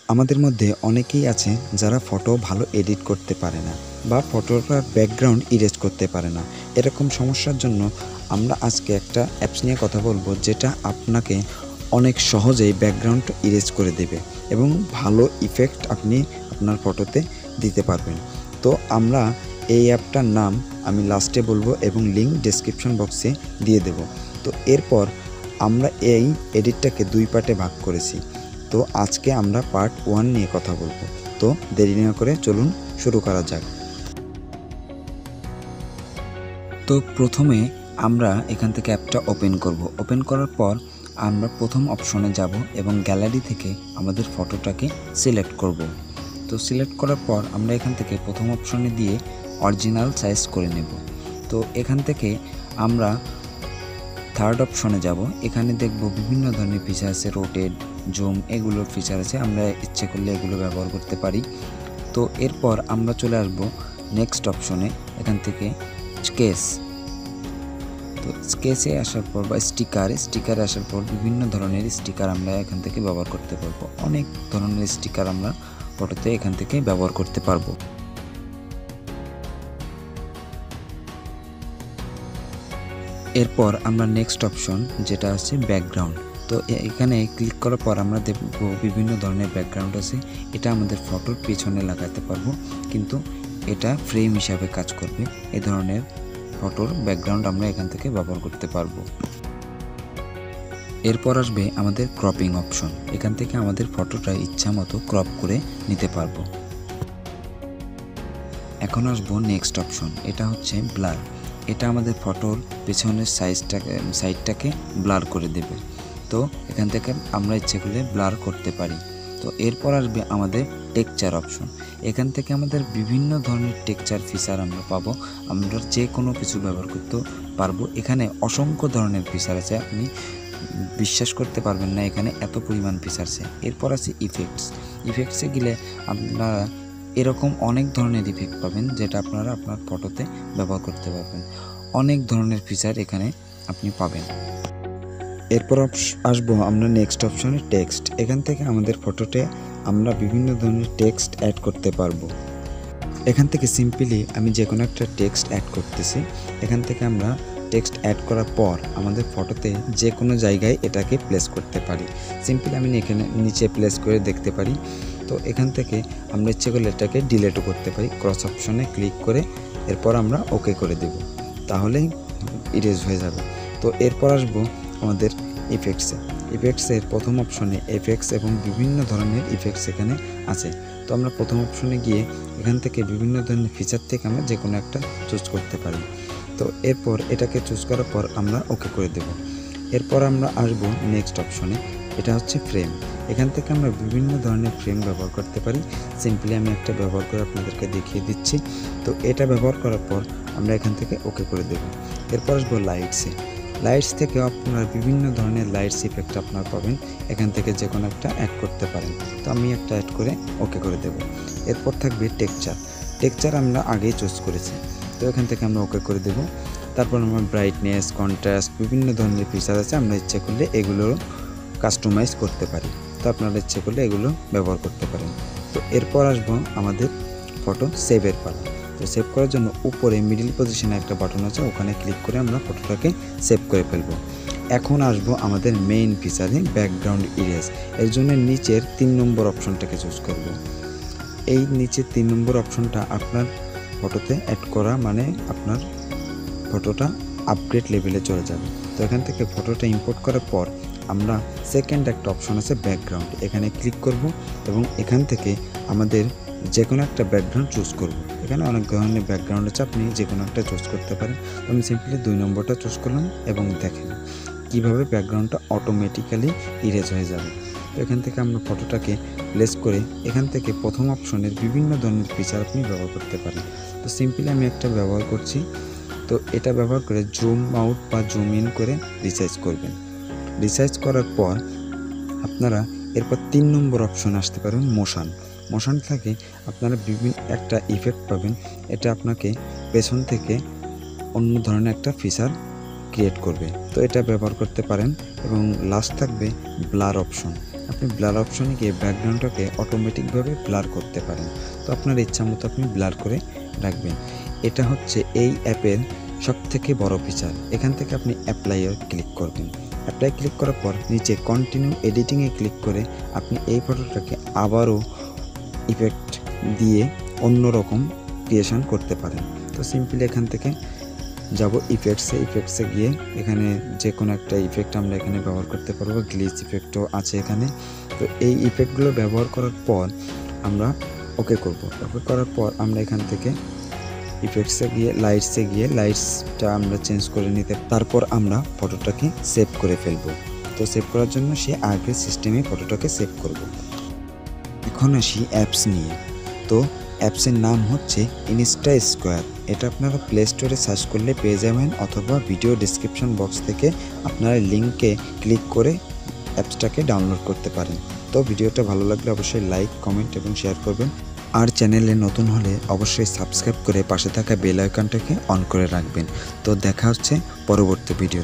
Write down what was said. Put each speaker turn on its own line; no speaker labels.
আমাদের মধ্যে অনেকেই আছে যারা ফটো ভালো এডিট করতে পারে না বা ফটোটার ব্যাকগ্রাউন্ড ইরেজ করতে পারে না। এরকম সমস্যার জন্য আমরা আজকে একটা অ্যাপস নিয়ে কথা বলবো, যেটা আপনাকে অনেক সহজেই ব্যাকগ্রাউন্ড ইরেজ করে দেবে এবং ভালো ইফেক্ট আপনি আপনার ফটোতে দিতে পারবেন। তো আমরা এই অ্যাপটার নাম আমি লাস্টে বলবো এবং লিঙ্ক ডেসক্রিপশন বক্সে দিয়ে দেব। তো এরপর আমরা এই এডিটটাকে 2 পার্টে ভাগ করেছি। তো আজকে আমরা পার্ট 1 নিয়ে কথা বলবো। তো দেরি না করে চলুন শুরু করা যাক। তো প্রথমে আমরা এখান থেকে অ্যাপটা ওপেন করব। ওপেন করার পর আমরা প্রথম অপশনে যাব এবং গ্যালারি থেকে আমাদের ফটোটাকে সিলেক্ট করব। তো সিলেক্ট করার পর আমরা এখান থেকে প্রথম অপশনে দিয়ে অরিজিনাল সাইজ করে নেব। তো এখান থেকে আমরা থার্ড অপশনে যাব। এখানে দেখব বিভিন্ন ধরনের ফিচার আছে, রোটেট, জুম, এগুলোর ফিচার আছে। আমরা ইচ্ছে করলে এগুলো ব্যবহার করতে পারি। তো এরপর আমরা চলে আসব নেক্সট অপশনে। এখান থেকে স্কেচ, তো স্কেচে আসার পর বা স্টিকারে আসার পর বিভিন্ন ধরনের স্টিকার আমরা এখান থেকে ব্যবহার করতে পারবো। অনেক ধরনের স্টিকার আমরা ফটোতে এখান থেকে ব্যবহার করতে পারবো। এরপর আমরা নেক্সট অপশন যেটা আছে ব্যাকগ্রাউন্ড। তো এখানে ক্লিক করার পর আমরা দেখব বিভিন্ন ধরনের ব্যাকগ্রাউন্ড আছে। এটা আমাদের ফটোর পেছনে লাগাতে পারবো, কিন্তু এটা ফ্রেম হিসাবে কাজ করবে। এই ধরনের ফটোর ব্যাকগ্রাউন্ড আমরা এখান থেকে ব্যবহার করতে পারবো। এরপর আসবে আমাদের ক্রপিং অপশন। এখান থেকে আমাদের ফটোটা ইচ্ছা মতো ক্রপ করে নিতে পারবো। এখন আসবো নেক্সট অপশন, এটা হচ্ছে ব্লার। এটা আমাদের ফটোর পেছনের সাইডটাকে ব্লার করে দেবে। তো এখান থেকে আমরা ইচ্ছে করলে ব্লার করতে পারি। তো এরপর আসবে আমাদের টেক্সচার অপশন। এখান থেকে আমাদের বিভিন্ন ধরনের টেক্সচার ফিচার আমরা পাবো। আমরা যে কোনো কিছু ব্যবহার করতে পারবো। এখানে অসংখ্য ধরনের ফিচার আছে, আপনি বিশ্বাস করতে পারবেন না এখানে এত পরিমাণ ফিচার আছে। এরপর আছে ইফেক্টসে গেলে আপনারা এরকম অনেক ধরনের ইফেক্ট পাবেন, যেটা আপনারা আপনার ফটোতে ব্যবহার করতে পারবেন। অনেক ধরনের ফিচার এখানে আপনি পাবেন। এরপর আসবো আমরা নেক্সট অপশনে টেক্সট। এখান থেকে আমাদের ফটোতে আমরা বিভিন্ন ধরনের টেক্সট অ্যাড করতে পারবো। এখান থেকে সিম্পলি আমি যে কোনো একটা টেক্সট অ্যাড করতেছি। এখান থেকে আমরা টেক্সট অ্যাড করার পর আমাদের ফটোতে যে কোনো জায়গায় এটাকে প্লেস করতে পারি। সিম্পলি আমি এখানে নিচে প্লেস করে দেখতে পারি। তো এখান থেকে আমরা ইচ্ছে করলে এটাকে ডিলেটও করতে পারি। ক্রস অপশনে ক্লিক করে এরপর আমরা ওকে করে দেব, তাহলেই ইরেজ হয়ে যাবে। তো এরপর আসবো আমাদের ইফেক্টসের প্রথম অপশনে এফেক্টস এবং বিভিন্ন ধরনের ইফেক্টস এখানে আছে। তো আমরা প্রথম অপশনে গিয়ে এখান থেকে বিভিন্ন ধরনের ফিচার থেকে আমরা যে কোনো একটা চুজ করতে পারি। তো এরপর এটাকে চুজ করার পর আমরা ওকে করে দেব। এরপর আমরা আসবো নেক্সট অপশনে, এটা হচ্ছে ফ্রেম। এখান থেকে আমরা বিভিন্ন ধরনের ফ্রেম ব্যবহার করতে পারি। সিম্পলি আমি একটা ব্যবহার করে আপনাদেরকে দেখিয়ে দিচ্ছি। তো এটা ব্যবহার করার পর আমরা এখান থেকে ওকে করে দেব। এরপর আসবো লাইটস থেকে আপনারা বিভিন্ন ধরনের লাইটস ইফেক্ট আপনারা পাবেন। এখান থেকে যে কোনো একটা অ্যাড করতে পারেন। তো আমি একটা অ্যাড করে ওকে করে দেব। এরপর থাকবে টেক্সচার আমরা আগেই চুজ করেছি। তো এখান থেকে আমরা ওকে করে দেব। তারপর আমার ব্রাইটনেস, কন্ট্রাস্ট, বিভিন্ন ধরনের ফিচার আছে। আমরা ইচ্ছে করলে এগুলো কাস্টমাইজ করতে পারি। তো আপনারা ইচ্ছে করলে এগুলো ব্যবহার করতে পারেন। তো এরপর আসবো আমাদের ফটো সেভের পালা। তো সেভ করার জন্য উপরে মিডিল পজিশনে একটা বাটন আছে, ওখানে ক্লিক করে আমরা ফটোটাকে সেভ করে ফেলবো। এখন আসবো আমাদের মেইন ফিচারে ব্যাকগ্রাউন্ড ইরেজ। এর জন্য নিচের 3 নম্বর অপশনটাকে চুজ করব। এই নিচের 3 নম্বর অপশনটা আপনার ফটোতে অ্যাড করা মানে আপনার ফটোটা আপগ্রেড লেভেলে চলে যাবে। তো এখান থেকে ফটোটা ইম্পোর্ট করার পর আমরা সেকেন্ড একটা অপশন আছে ব্যাকগ্রাউন্ড, এখানে ক্লিক করব এবং এখান থেকে আমাদের যে কোনো একটা ব্যাকগ্রাউন্ড চুজ করব। এখানে অনেক ধরনের ব্যাকগ্রাউন্ড আছে, আপনি যে কোনো একটা চুজ করতে পারেন। আমি সিম্পলি 2 নম্বরটা চুজ করলাম এবং দেখেন কীভাবে ব্যাকগ্রাউন্ডটা অটোমেটিক্যালি ইরেজ হয়ে যাবে। তো এখান থেকে আমরা ফটোটাকে প্লেস করে এখান থেকে প্রথম অপশনের বিভিন্ন ধরনের ফিচার আপনি ব্যবহার করতে পারেন। তো সিম্পলি আমি একটা ব্যবহার করছি। তো এটা ব্যবহার করে জুম আউট বা জুম ইন করে রিসাইজ করবেন। রিসাইজ করার পর আপনারা এরপর 3 নম্বর অপশন আসতে পারেন মোশন থেকে আপনারা বিভিন্ন একটা ইফেক্ট পাবেন। এটা আপনাকে পেছন থেকে অন্য ধরনের একটা ফিচার ক্রিয়েট করবে। তো এটা ব্যবহার করতে পারেন। এবং লাস্ট থাকবে ব্লার অপশন। আপনি ব্লার অপশনে গিয়ে ব্যাকগ্রাউন্ডটাকে অটোমেটিকভাবে ব্লার করতে পারেন। তো আপনার ইচ্ছা মতো আপনি ব্লার করে রাখবেন। এটা হচ্ছে এই অ্যাপের সবথেকে বড় ফিচার। এখান থেকে আপনি অ্যাপ্লাইয়ে ক্লিক করবেন। অ্যাপ্লাই ক্লিক করার পর নিচে কন্টিনিউ এডিটিংয়ে ক্লিক করে আপনি এই ফটোটাকে আবারও ইফেক্ট দিয়ে অন্যরকম ক্রিয়েশন করতে পারেন। তো সিম্পলি এখান থেকে যাব ইফেক্টসে গিয়ে এখানে যে কোনো একটা ইফেক্ট আমরা এখানে ব্যবহার করতে পারবো। গ্লিচ ইফেক্টও আছে এখানে। তো এই ইফেক্টগুলো ব্যবহার করার পর আমরা ওকে করব। ওকে করার পর আমরা এখান থেকে ইফেক্টসে গিয়ে লাইটসটা আমরা চেঞ্জ করে নিতে, তারপর আমরা ফটোটাকে সেভ করে ফেলবো। তো সেভ করার জন্য সে আগে সিস্টেমে ফটোটাকে সেভ করব। এখন আসি অ্যাপস নিয়ে। তো অ্যাপসের নাম হচ্ছে ইনস্টা স্কোয়ার। এটা আপনারা প্লে স্টোরে সার্চ করলে পেয়ে যাবেন, অথবা ভিডিও ডেসক্রিপশন বক্স থেকে আপনারা লিঙ্কে ক্লিক করে অ্যাপসটাকে ডাউনলোড করতে পারেন। তো ভিডিওটা ভালো লাগলে অবশ্যই লাইক, কমেন্ট এবং শেয়ার করবেন। আর চ্যানেলে নতুন হলে অবশ্যই সাবস্ক্রাইব করে পাশে থাকা বেল আইকনটাকে অন করে রাখবেন। তো দেখা হচ্ছে পরবর্তী ভিডিও।